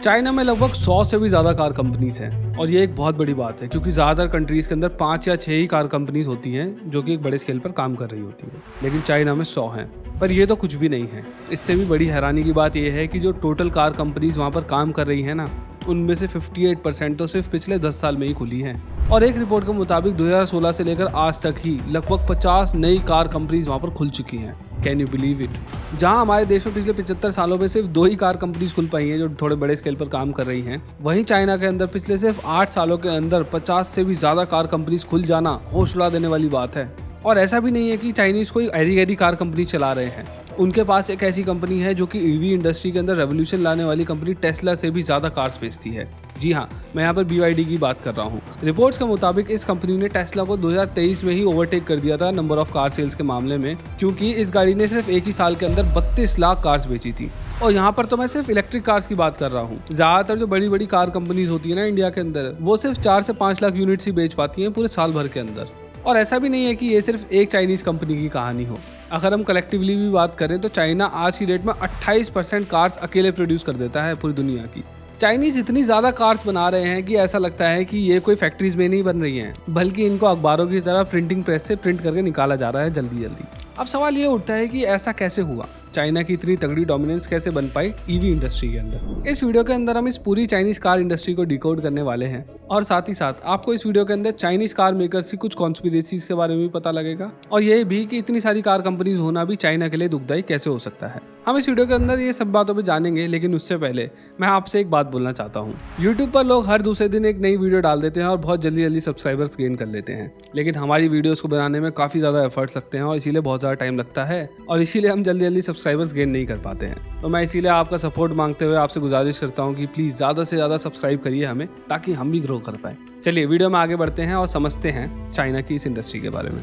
China में लगभग 100 से भी ज़्यादा कार कंपनीज हैं और ये एक बहुत बड़ी बात है क्योंकि ज़्यादातर कंट्रीज़ के अंदर 5 या 6 ही कार कंपनीज होती हैं जो कि एक बड़े स्केल पर काम कर रही होती है, लेकिन चाइना में 100 हैं। पर ये तो कुछ भी नहीं है। इससे भी बड़ी हैरानी की बात यह है कि जो टोटल कार कंपनीज वहाँ पर काम कर रही हैं ना, उनमें से 58% तो सिर्फ पिछले 10 साल में ही खुली हैं। और एक रिपोर्ट के मुताबिक 2016 से लेकर आज तक ही लगभग 50 नई कार कंपनीज वहाँ पर खुल चुकी हैं। Can you believe it? जहां हमारे देश में पिछले 75 सालों में सिर्फ 2 ही कार कंपनीज खुल पाई हैं जो थोड़े बड़े स्केल पर काम कर रही हैं, वहीं चाइना के अंदर पिछले सिर्फ 8 सालों के अंदर 50 से भी ज्यादा कार कंपनीज खुल जाना होश उड़ा देने वाली बात है। और ऐसा भी नहीं है कि चाइनीज कोई ऐरी गैरी कार कंपनी चला रहे हैं। उनके पास एक ऐसी कंपनी है जो कि ईवी इंडस्ट्री के अंदर रेवोल्यूशन लाने वाली कंपनी टेस्ला से भी ज्यादा कार्स बेचती है। जी हाँ, मैं यहाँ पर BYD की बात कर रहा हूँ। रिपोर्ट्स के मुताबिक इस कंपनी ने टेस्ला को 2023 में ही ओवरटेक कर दिया था नंबर ऑफ कार सेल्स के मामले में, क्योंकि इस गाड़ी ने सिर्फ एक ही साल के अंदर 32 लाख कार्स बेची थी। और यहाँ पर तो मैं सिर्फ इलेक्ट्रिक कार्स की बात कर रहा हूँ। ज्यादातर जो बड़ी बड़ी कार कंपनीज होती है ना इंडिया के अंदर, वो सिर्फ 4 से 5 लाख यूनिट्स ही बेच पाती हैं पूरे साल भर के अंदर। और ऐसा भी नहीं है कि ये सिर्फ एक चाइनीज कंपनी की कहानी हो। अगर हम कलेक्टिवली भी बात करें तो चाइना आज की डेट में 28% कार्स अकेले प्रोड्यूस कर देता है पूरी दुनिया की। चाइनीज इतनी ज़्यादा कार्स बना रहे हैं कि ऐसा लगता है कि ये कोई फैक्ट्रीज में नहीं बन रही हैं, बल्कि इनको अखबारों की तरह प्रिंटिंग प्रेस से प्रिंट करके निकाला जा रहा है जल्दी जल्दी। अब सवाल ये उठता है कि ऐसा कैसे हुआ? चाइना की इतनी तगड़ी डोमिनेंस कैसे बन पाई ईवी इंडस्ट्री के अंदर? इस वीडियो के अंदर हम इस पूरी चाइनीज कार इंडस्ट्री को डिकोड करने वाले हैं और साथ ही साथ आपको इस वीडियो के अंदर चाइनीज कार मेकर्स की कुछ कॉन्स्पिरेसीज के बारे में भी पता लगेगा और ये भी कि इतनी सारी कार कंपनीज होना भी चाइना के लिए दुखदायी कैसे हो सकता है। हम इस वीडियो के अंदर ये सब बातों पे जानेंगे, लेकिन उससे पहले मैं आपसे एक बात बोलना चाहता हूँ। यूट्यूब पर लोग हर दूसरे दिन एक नई वीडियो डाल देते हैं और बहुत जल्दी जल्दी सब्सक्राइबर्स गेन कर लेते हैं, लेकिन हमारी वीडियोस को बनाने में काफ़ी ज़्यादा एफर्ट्स लगते हैं और इसीलिए बहुत ज़्यादा टाइम लगता है और इसीलिए हम जल्दी जल्दी सब्सक्राइबर्स गेन नहीं कर पाते हैं। तो मैं इसीलिए आपका सपोर्ट मांगते हुए आपसे गुजारिश करता हूँ कि प्लीज़ ज़्यादा से ज़्यादा सब्सक्राइब करिए हमें, ताकि हम भी ग्रो कर पाए। चलिए वीडियो में आगे बढ़ते हैं और समझते हैं चाइना की इस इंडस्ट्री के बारे में।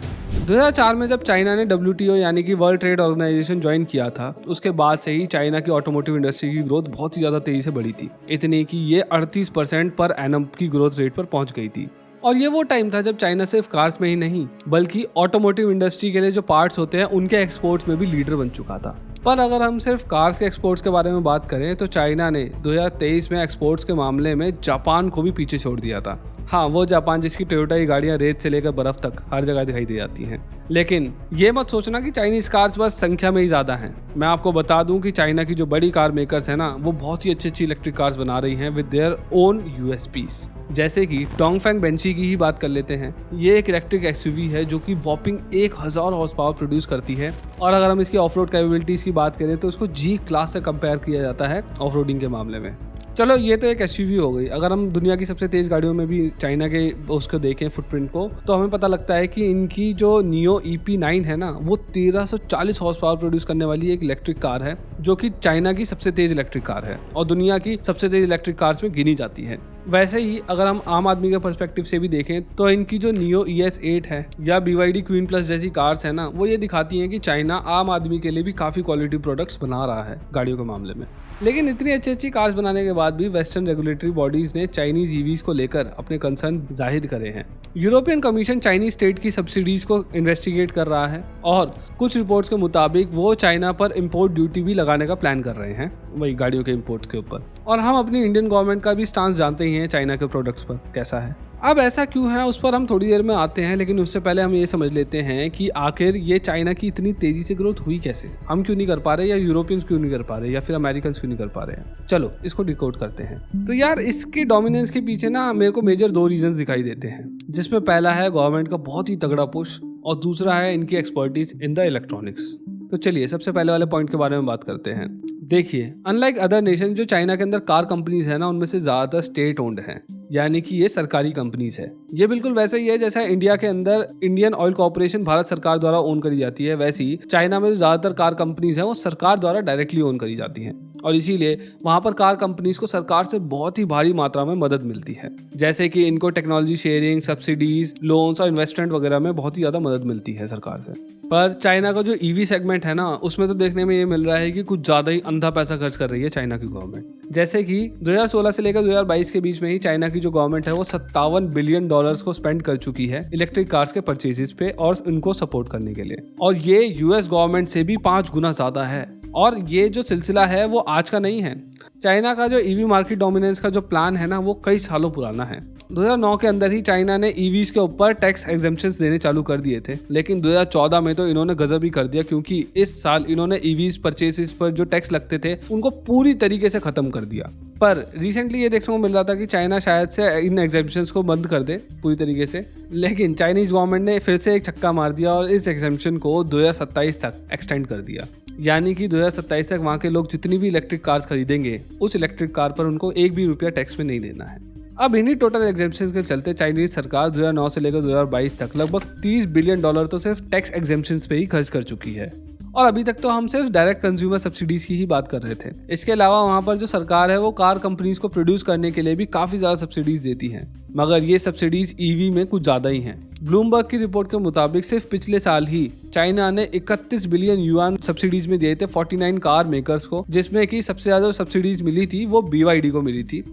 2004 में जब चाइना ने WTO यानी कि वर्ल्ड ट्रेड ऑर्गेनाइजेशन ज्वाइन किया था, उसके बाद से ही चाइना की ऑटोमोटिव इंडस्ट्री की ग्रोथ बहुत ही ज़्यादा तेज़ी से बढ़ी थी, इतनी कि ये 38% पर एनम की ग्रोथ रेट पर पहुंच गई थी। और ये वो टाइम था जब चाइना सिर्फ कार्स में ही नहीं बल्कि ऑटोमोटिव इंडस्ट्री के लिए जो पार्ट्स होते हैं उनके एक्सपोर्ट्स में भी लीडर बन चुका था। पर अगर हम सिर्फ कार्स के एक्सपोर्ट्स के बारे में बात करें तो चाइना ने 2023 में एक्सपोर्ट्स के मामले में जापान को भी पीछे छोड़ दिया था। हाँ, वो जापान जिसकी टोयोटा की गाड़ियाँ रेत से लेकर बर्फ तक हर जगह दिखाई दे जाती हैं। लेकिन ये मत सोचना कि चाइनीज कार्स बस संख्या में ही ज़्यादा हैं। मैं आपको बता दूं कि चाइना की जो बड़ी कार मेकर्स हैं ना, वो बहुत ही अच्छी अच्छी इलेक्ट्रिक कार्स बना रही हैं विद देयर ओन USPs। जैसे कि डोंगफेंग बेंची की ही बात कर लेते हैं। ये एक इलेक्ट्रिक SUV है जो कि वॉपिंग 1000 हॉर्स पावर प्रोड्यूस करती है और अगर हम इसकी ऑफ रोड कैपेबिलिटीज़ की बात करें तो इसको G क्लास से कंपेयर किया जाता है ऑफ रोडिंग के मामले में। चलो ये तो एक SUV हो गई। अगर हम दुनिया की सबसे तेज़ गाड़ियों में भी चाइना के उसको देखें फुटप्रिंट को, तो हमें पता लगता है कि इनकी जो नियो EP9 है ना, वो 1340 हॉर्स पावर प्रोड्यूस करने वाली एक इलेक्ट्रिक कार है जो कि चाइना की सबसे तेज़ इलेक्ट्रिक कार है और दुनिया की सबसे तेज़ इलेक्ट्रिक कार्स में गिनी जाती है। वैसे ही अगर हम आम आदमी के पर्सपेक्टिव से भी देखें तो इनकी जो नियो ES8 है या BYD क्वीन प्लस जैसी कार्स है ना, वो ये दिखाती हैं कि चाइना आम आदमी के लिए भी काफ़ी क्वालिटी प्रोडक्ट्स बना रहा है गाड़ियों के मामले में। लेकिन इतनी अच्छी अच्छी कार्स बनाने के बाद भी वेस्टर्न रेगुलेटरी बॉडीज ने चाइनीज EVs को लेकर अपने कंसर्न जाहिर करे हैं। यूरोपियन कमीशन चाइनीज स्टेट की सब्सिडीज को इन्वेस्टिगेट कर रहा है और कुछ रिपोर्ट्स के मुताबिक वो चाइना पर इम्पोर्ट ड्यूटी भी लगाने का प्लान कर रहे हैं, वही गाड़ियों के इम्पोर्ट के ऊपर। और हम अपनी इंडियन गवर्नमेंट का भी स्टांस जानते ही हैं चाइना के प्रोडक्ट्स पर कैसा है। अब ऐसा क्यों है उस पर हम थोड़ी देर में आते हैं, लेकिन उससे पहले हम ये समझ लेते हैं कि आखिर ये चाइना की इतनी तेजी से ग्रोथ हुई कैसे। हम क्यों नहीं कर पा रहे, या यूरोपियंस क्यों नहीं कर पा रहे, या फिर अमेरिकन क्यों नहीं कर पा रहे हैं। चलो इसको डिकोड करते हैं। तो यार इसकी डोमिनेंस के पीछे ना मेरे को मेजर 2 रीजंस दिखाई देते हैं, जिसमें पहला है गवर्नमेंट का बहुत ही तगड़ा पुश और दूसरा है इनकी एक्सपर्टीज इन द इलेक्ट्रॉनिक्स। तो चलिए सबसे पहले वाले पॉइंट के बारे में बात करते हैं। देखिए, अनलाइक अदर नेशन, जो चाइना के अंदर कार कंपनीज है ना, उनमें से ज़्यादातर स्टेट ओन्ड हैं, यानी कि ये सरकारी कंपनीज है। ये बिल्कुल वैसे ही है जैसा इंडिया के अंदर इंडियन ऑयल कॉर्पोरेशन भारत सरकार द्वारा ओन करी जाती है, वैसे ही चाइना में जो ज़्यादातर कार कंपनीज हैं वो सरकार द्वारा डायरेक्टली ओन करी जाती हैं और इसीलिए वहाँ पर कार कंपनीज को सरकार से बहुत ही भारी मात्रा में मदद मिलती है, जैसे कि इनको टेक्नोलॉजी शेयरिंग, सब्सिडीज, लोन्स और इन्वेस्टमेंट वगैरह में बहुत ही ज़्यादा मदद मिलती है सरकार से। पर चाइना का जो EV सेगमेंट है ना, उसमें तो देखने में ये मिल रहा है कि कुछ ज़्यादा ही अंधा पैसा खर्च कर रही है चाइना की गवर्नमेंट। जैसे कि 2016 से लेकर 2022 के बीच में ही चाइना की जो गवर्नमेंट है वो $57 बिलियन को स्पेंड कर चुकी है इलेक्ट्रिक कार्स के परचेजेस पे और उनको सपोर्ट करने के लिए, और ये US गवर्नमेंट से भी 5 गुना ज़्यादा है। और ये जो सिलसिला है वो आज का नहीं है। चाइना का जो ईवी मार्केट डोमिनेंस का जो प्लान है ना, वो कई सालों पुराना है। 2009 के अंदर ही चाइना ने ईवीज के ऊपर टैक्स एग्जेम्पशंस देने चालू कर दिए थे, लेकिन 2014 में तो इन्होंने गजब ही कर दिया, क्योंकि इस साल इन्होंने ईवीज परचेसेस पर जो टैक्स लगते थे उनको पूरी तरीके से खत्म कर दिया। पर रिसेंटली ये देखने को मिल रहा था कि चाइना शायद से इन एग्जेम्पशंस को बंद कर दे पूरी तरीके से, लेकिन चाइनीज गवर्नमेंट ने फिर से एक छक्का मार दिया और इस एग्जेम्पशन को 2027 तक एक्सटेंड कर दिया। यानी कि 2027 तक वहाँ के लोग जितनी भी इलेक्ट्रिक कार्स खरीदेंगे, उस इलेक्ट्रिक कार पर उनको एक भी रुपया टैक्स में नहीं देना है। अब इन्हीं टोटल एग्जेम्पशंस के चलते चाइनीज सरकार 2009 से लेकर 2022 तक लगभग $30 बिलियन तो सिर्फ टैक्स एग्जेम्पशंस पे ही खर्च कर चुकी है। और अभी तक तो हम सिर्फ डायरेक्ट कंज्यूमर सब्सिडीज की ही बात कर रहे थे। इसके अलावा वहाँ पर जो सरकार है वो कार कंपनीज को प्रोड्यूस करने के लिए भी काफी ज्यादा सब्सिडीज देती है, मगर ये सब्सिडीज ईवी में कुछ ज्यादा ही हैं। ब्लूमबर्ग की रिपोर्ट के मुताबिक सिर्फ पिछले साल ही चाइना ने 31 बिलियन युआन सब्सिडीज में दिए थे 49 कार मेकर्स को, जिसमें कि सबसे ज्यादा सब्सिडीज मिली थी वो BYD को मिली थी,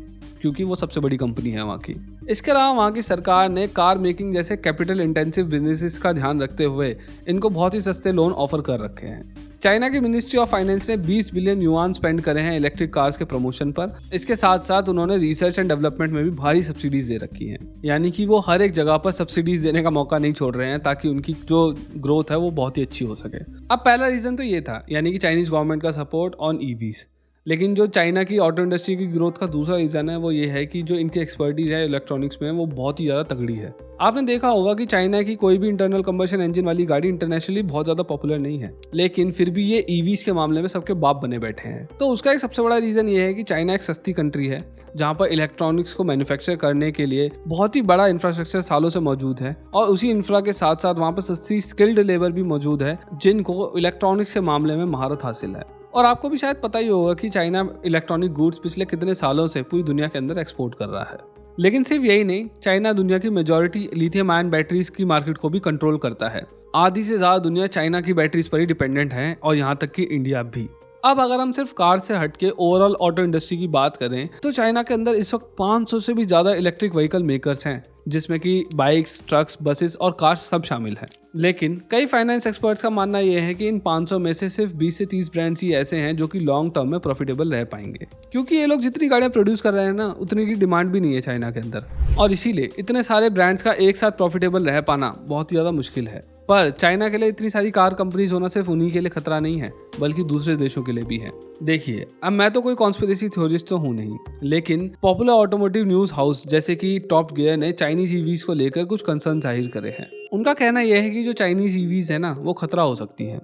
क्योंकि वो सबसे बड़ी कंपनी है वहाँ की। इसके अलावा वहाँ की सरकार ने कार मेकिंग जैसे कैपिटल इंटेंसिव बिजनेसेस का ध्यान रखते हुए इनको बहुत ही सस्ते लोन ऑफर कर रखे हैं। चाइना की मिनिस्ट्री ऑफ फाइनेंस ने 20 बिलियन युआन स्पेंड करे हैं इलेक्ट्रिक कार्स के प्रमोशन पर। इसके साथ साथ उन्होंने रिसर्च एंड डेवलपमेंट में भी भारी सब्सिडीज दे रखी हैं। यानी कि वो हर एक जगह पर सब्सिडीज देने का मौका नहीं छोड़ रहे हैं, ताकि उनकी जो ग्रोथ है वो बहुत ही अच्छी हो सके। अब पहला रीजन तो ये था, यानी कि चाइनीज गवर्नमेंट का सपोर्ट ऑन ईवीज। लेकिन जो चाइना की ऑटो इंडस्ट्री की ग्रोथ का दूसरा रीजन है वो ये है कि जो इनकी एक्सपर्टीज है इलेक्ट्रॉनिक्स में वो बहुत ही ज़्यादा तगड़ी है। आपने देखा होगा कि चाइना की कोई भी इंटरनल कंबशन इंजन वाली गाड़ी इंटरनेशनली बहुत ज़्यादा पॉपुलर नहीं है, लेकिन फिर भी ये ईवीज के मामले में सबके बाप बने बैठे हैं। तो उसका एक सबसे बड़ा रीज़न ये है कि चाइना एक सस्ती कंट्री है, जहाँ पर इलेक्ट्रॉनिक्स को मैन्युफैक्चर करने के लिए बहुत ही बड़ा इंफ्रास्ट्रक्चर सालों से मौजूद है, और उसी इंफ्रा के साथ साथ वहाँ पर सस्ती स्किल्ड लेबर भी मौजूद है, जिनको इलेक्ट्रॉनिक्स के मामले में महारत हासिल है। और आपको भी शायद पता ही होगा कि चाइना इलेक्ट्रॉनिक गुड्स पिछले कितने सालों से पूरी दुनिया के अंदर एक्सपोर्ट कर रहा है। लेकिन सिर्फ यही नहीं, चाइना दुनिया की मेजॉरिटी लिथियम आयन बैटरीज की मार्केट को भी कंट्रोल करता है। आधी से ज्यादा दुनिया चाइना की बैटरीज पर ही डिपेंडेंट है, और यहाँ तक कि इंडिया भी। अब अगर हम सिर्फ कार से हटके ओवरऑल ऑटो इंडस्ट्री की बात करें, तो चाइना के अंदर इस वक्त 500 से भी ज्यादा इलेक्ट्रिक व्हीकल मेकर्स हैं, जिसमें कि बाइक्स, ट्रक्स, बसेस और कार्स सब शामिल हैं। लेकिन कई फाइनेंस एक्सपर्ट्स का मानना यह है कि इन 500 में से सिर्फ 20 से 30 ब्रांड्स ही ऐसे हैं जो कि लॉन्ग टर्म में प्रॉफिटेबल रह पाएंगे, क्योंकि ये लोग जितनी गाड़ियां प्रोड्यूस कर रहे हैं ना, उतनी की डिमांड भी नहीं है चाइना के अंदर, और इसीलिए इतने सारे ब्रांड्स का एक साथ प्रॉफिटेबल रह पाना बहुत ही ज्यादा मुश्किल है। पर चाइना के लिए इतनी सारी कार कंपनीज होना सिर्फ उन्हीं के लिए खतरा नहीं है, बल्कि दूसरे देशों के लिए भी है। देखिए, अब मैं तो कोई कॉन्स्पिरेसी थ्योरिस्ट तो हूँ नहीं, लेकिन पॉपुलर ऑटोमोटिव न्यूज हाउस जैसे कि टॉप गियर ने चाइनीज ईवीज को लेकर कुछ कंसर्न जाहिर करे हैं। उनका कहना यह है कि जो चाइनीज ईवीज है ना, वो खतरा हो सकती है।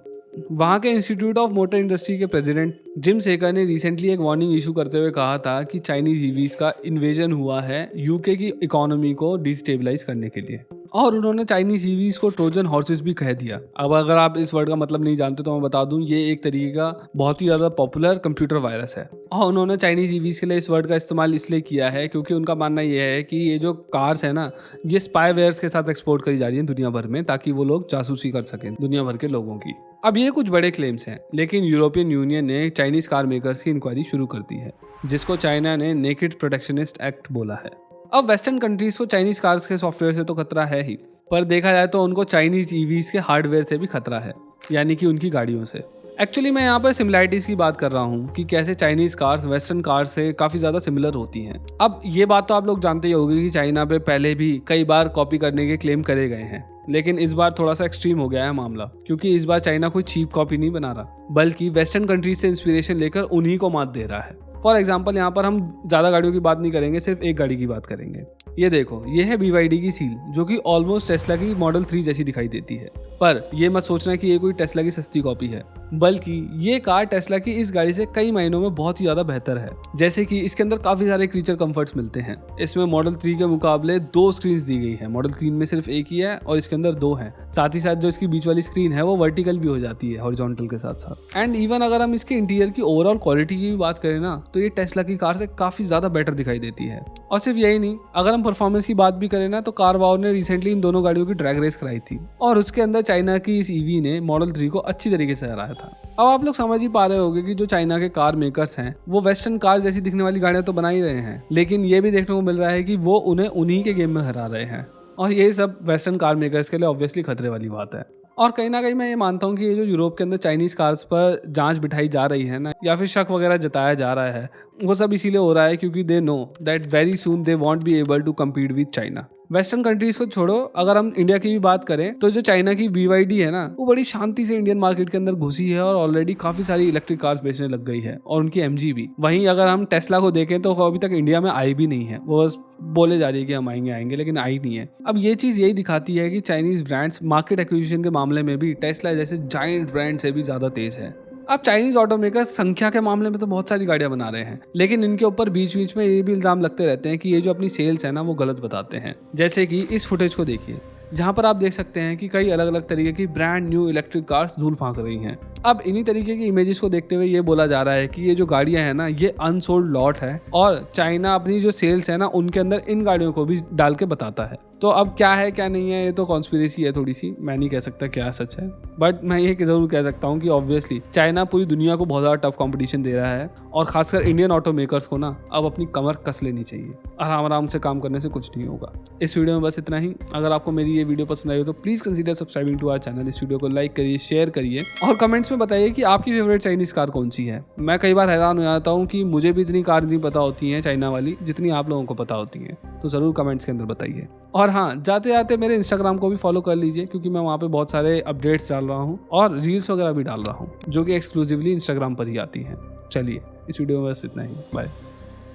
वहाँ के इंस्टीट्यूट ऑफ मोटर इंडस्ट्री के प्रेसिडेंट जिम सेकर ने रिसेंटली एक वार्निंग इशू करते हुए कहा था कि चाइनीज ईवीज का इन्वेजन हुआ है यूके की इकोनॉमी को डिस्टेबलाइज करने के लिए, और उन्होंने चाइनीज ईवीज को ट्रोजन हॉर्सेस भी कह दिया। अब अगर आप इस वर्ड का मतलब नहीं जानते तो मैं बता दूं, ये एक तरीके का बहुत ही ज्यादा पॉपुलर कंप्यूटर वायरस है, और उन्होंने चाइनीज ईवीज के लिए इस वर्ड का इस्तेमाल इसलिए किया है क्योंकि उनका मानना यह है कि ये जो कार्स है ना, ये स्पाईवेयर्स के साथ एक्सपोर्ट करी जा रही है दुनिया भर में, ताकि वो लोग जासूसी कर सकें दुनिया भर के लोगों की। अब ये कुछ बड़े क्लेम्स हैं, लेकिन यूरोपियन यूनियन ने चाइनीज कार मेकर्स की इंक्वायरी शुरू कर दी है, जिसको चाइना ने नेकेड प्रोटेक्शनिस्ट एक्ट बोला है। अब वेस्टर्न कंट्रीज को चाइनीज कार्स के सॉफ्टवेयर से तो खतरा है ही, पर देखा जाए तो उनको चाइनीज ईवीज के हार्डवेयर से भी खतरा है, यानी कि उनकी गाड़ियों से। एक्चुअली मैं यहाँ पर सिमिलैरिटीज की बात कर रहा हूँ कि कैसे चाइनीज कार्स वेस्टर्न कार्स से काफी ज्यादा सिमिलर होती हैं। अब ये बात तो आप लोग जानते ही होंगे कि चाइना पे पहले भी कई बार कॉपी करने के क्लेम करे गए हैं, लेकिन इस बार थोड़ा सा एक्सट्रीम हो गया है मामला, क्योंकि इस बार चाइना कोई चीप कॉपी नहीं बना रहा, बल्कि वेस्टर्न कंट्रीज से इंस्पिरेशन लेकर उन्हीं को मात दे रहा है। फॉर एग्जाम्पल, यहाँ पर हम ज़्यादा गाड़ियों की बात नहीं करेंगे, सिर्फ एक गाड़ी की बात करेंगे। ये देखो, ये है BYD की सील, जो कि ऑलमोस्ट टेस्ला की मॉडल 3 जैसी दिखाई देती है। पर ये मत सोचना कि ये कोई टेस्ला की सस्ती कॉपी है, बल्कि ये कार टेस्ला की इस गाड़ी से कई महीनों में बहुत ही ज़्यादा बेहतर है। जैसे कि इसके अंदर काफ़ी सारे क्रीचर कंफर्ट्स मिलते हैं। इसमें मॉडल 3 के मुकाबले 2 स्क्रीन दी गई है, मॉडल 3 में सिर्फ एक ही है और इसके अंदर 2 है। साथ ही साथ जो इसकी बीच वाली स्क्रीन है वो वर्टिकल भी हो जाती है हॉरिजॉन्टल के साथ साथ। एंड इवन अगर हम इसके इंटीरियर की ओवरऑल क्वालिटी की भी बात करें ना, तो ये टेस्ला की कार से काफ़ी ज़्यादा बेटर दिखाई देती है। और सिर्फ यही नहीं, अगर हम परफॉर्मेंस की बात भी करें ना, तो कार वाव ने रिसेंटली इन दोनों गाड़ियों की ड्रैग रेस कराई थी, और उसके अंदर चाइना की इस ईवी ने मॉडल 3 को अच्छी तरीके से हराया था। अब आप लोग समझ ही पा रहे होंगे कि जो चाइना के कार मेकर्स हैं वो वेस्टर्न कार जैसी दिखने वाली गाड़ियां तो बना ही रहे हैं, लेकिन ये भी देखने को मिल रहा है कि वो उन्हें उन्हीं के गेम में हरा रहे हैं, और ये सब वेस्टर्न कार मेकर्स के लिए ऑब्वियसली खतरे वाली बात है। और कहीं ना कहीं मैं ये मानता हूँ कि ये जो यूरोप के अंदर चाइनीज कार्स पर जांच बिठाई जा रही है ना, या फिर शक वगैरह जताया जा रहा है, वो सब इसीलिए हो रहा है क्योंकि they know that very soon they won't be able to compete with China. Western countries को छोड़ो, अगर हम इंडिया की भी बात करें तो जो चाइना की BYD है ना, वो बड़ी शांति से इंडियन मार्केट के अंदर घुसी है और ऑलरेडी काफी सारी इलेक्ट्रिक कार्स बेचने लग गई है, और उनकी MG भी। वहीं अगर हम टेस्ला को देखें तो वो अभी तक इंडिया में आई भी नहीं है, वो बस बोले जा रही है कि हम आएंगे लेकिन आई नहीं है। अब ये चीज यही दिखाती है कि चाइनीज ब्रांड्स मार्केट एक्विजिशन के मामले में भी टेस्ला जैसे जायंट ब्रांड से भी ज्यादा तेज है। अब चाइनीज ऑटोमेकर संख्या के मामले में तो बहुत सारी गाड़ियां बना रहे हैं, लेकिन इनके ऊपर बीच बीच में ये भी इल्जाम लगते रहते हैं कि ये जो अपनी सेल्स है ना वो गलत बताते हैं। जैसे कि इस फुटेज को देखिए, जहां पर आप देख सकते हैं कि कई अलग अलग तरीके की ब्रांड न्यू इलेक्ट्रिक कार्स धूल फांक रही हैं। अब इन्हीं तरीके की इमेजेस को देखते हुए ये बोला जा रहा है कि ये जो गाड़ियां हैं ना, ये अनसोल्ड लॉट है, और चाइना अपनी जो सेल्स है ना उनके अंदर इन गाड़ियों को भी डाल के बताता है। तो अब क्या है क्या नहीं है, ये तो कॉन्स्पिरेसी है थोड़ी सी, मैं नहीं कह सकता क्या सच है, बट मैं ये जरूर कह सकता हूँ कि ऑब्वियसली चाइना पूरी दुनिया को बहुत ज़्यादा टफ कंपटीशन दे रहा है, और खासकर इंडियन ऑटो मेकर्स को ना अब अपनी कमर कस लेनी चाहिए। आराम आराम से काम करने से कुछ नहीं होगा। इस वीडियो में बस इतना ही। अगर आपको मेरी ये वीडियो पसंद आई हो तो please consider subscribing to our channel. इस वीडियो को लाइक करिए, शेयर करिए, और कमेंट्स में बताइए कि आपकी फेवरेट चाइनीज़ कार कौन सी है। मैं कई बार हैरान हो जाता हूँ कि मुझे भी इतनी कार नहीं पता होती हैं चाइना वाली जितनी आप लोगों को पता होती हैं, तो ज़रूर कमेंट्स के अंदर बताइए। और हाँ, जाते जाते मेरे इंस्टाग्राम को भी फॉलो कर लीजिए, क्योंकि मैं वहाँ पे बहुत सारे अपडेट्स डाल रहा हूँ और रील्स वगैरह भी डाल रहा हूँ, जो कि एक्सक्लूसिवली इंस्टाग्राम पर ही आती हैं। चलिए, इस वीडियो में बस इतना ही। बाय।